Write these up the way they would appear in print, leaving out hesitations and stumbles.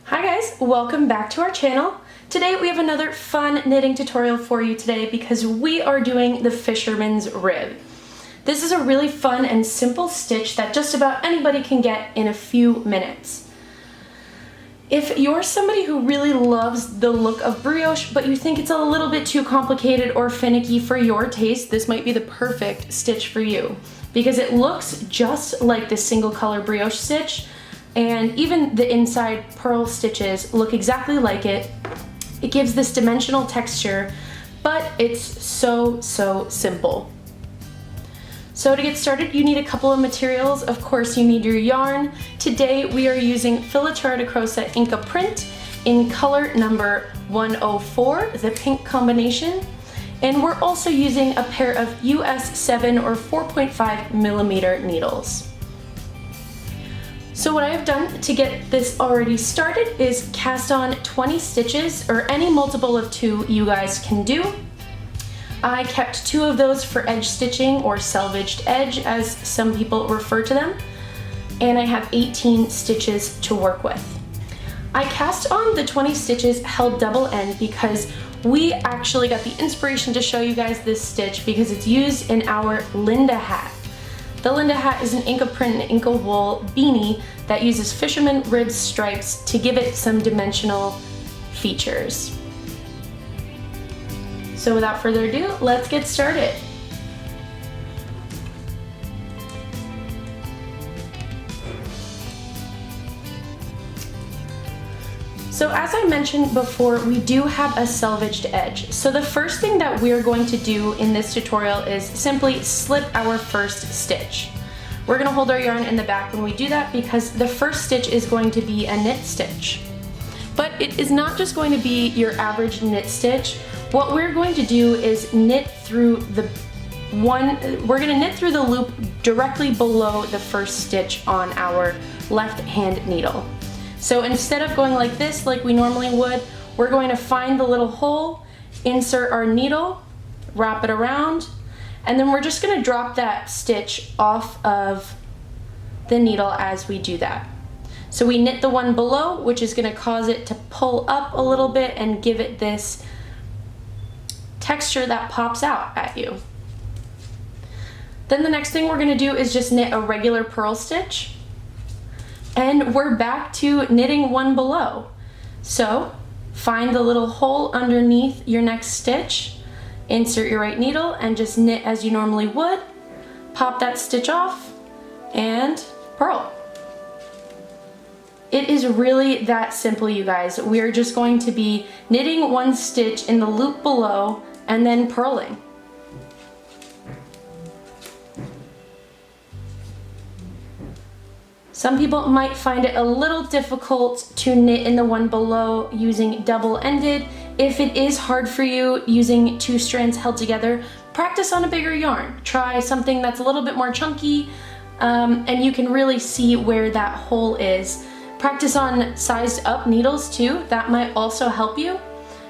Hi guys, welcome back to our channel. Today we have another fun knitting tutorial for you today because we are doing the Fisherman's Rib. This is a really fun and simple stitch that just about anybody can get in a few minutes. If you're somebody who really loves the look of brioche, but you think it's a little bit too complicated or finicky for your taste, this might be the perfect stitch for you because it looks just like the single color brioche stitch, and even the inside purl stitches look exactly like it. It gives this dimensional texture, but it's so simple. So to get started, you need a couple of materials. Of course, you need your yarn. Today we are using Filatura de Crosa Inca print in color number 104, the pink combination. And we're also using a pair of US 7 or 4.5 millimeter needles. So what I have done to get this already started is cast on 20 stitches, or any multiple of 2 you guys can do. I kept 2 of those for edge stitching, or selvaged edge as some people refer to them, and I have 18 stitches to work with. I cast on the 20 stitches held double end because we actually got the inspiration to show you guys this stitch because it's used in our Linda hat. The Linda hat is an Inca print and Inca wool beanie that uses Fisherman rib stripes to give it some dimensional features. So without further ado, let's get started. So as I mentioned before, we do have a selvaged edge. So the first thing that we're going to do in this tutorial is simply slip our first stitch. We're gonna hold our yarn in the back when we do that because the first stitch is going to be a knit stitch. But it is not just going to be your average knit stitch. What we're going to do is knit through we're gonna knit through the loop directly below the first stitch on our left hand needle. So instead of going like this, like we normally would, we're going to find the little hole, insert our needle, wrap it around, and then we're just gonna drop that stitch off of the needle as we do that. So we knit the one below, which is gonna cause it to pull up a little bit and give it this texture that pops out at you. Then the next thing we're gonna do is just knit a regular purl stitch. And we're back to knitting one below. So find the little hole underneath your next stitch, insert your right needle, and just knit as you normally would. Pop that stitch off and purl. It is really that simple, you guys. We are just going to be knitting one stitch in the loop below and then purling. Some people might find it a little difficult to knit in the one below using double-ended. If it is hard for you using 2 strands held together, practice on a bigger yarn. Try something that's a little bit more chunky, and you can really see where that hole is. Practice on sized up needles too. That might also help you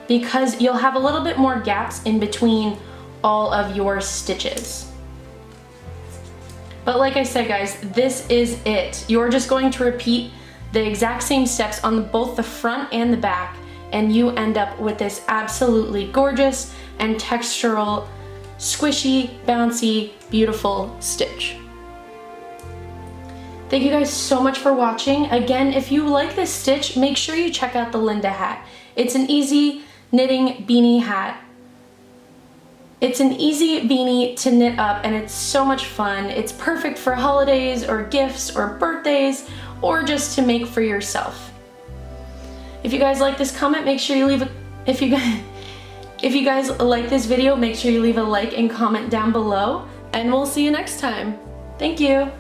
because you'll have a little bit more gaps in between all of your stitches. But like I said, guys, this is it. You're just going to repeat the exact same steps on both the front and the back, and you end up with this absolutely gorgeous and textural, squishy, bouncy, beautiful stitch. Thank you guys so much for watching. Again, if you like this stitch, make sure you check out the Linda hat. It's an easy knitting beanie hat. It's an easy beanie to knit up, and it's so much fun. It's perfect for holidays or gifts or birthdays, or just to make for yourself. If you guys like this comment, make sure you leave a, if you guys like this video, make sure you leave a like and comment down below, and we'll see you next time. Thank you.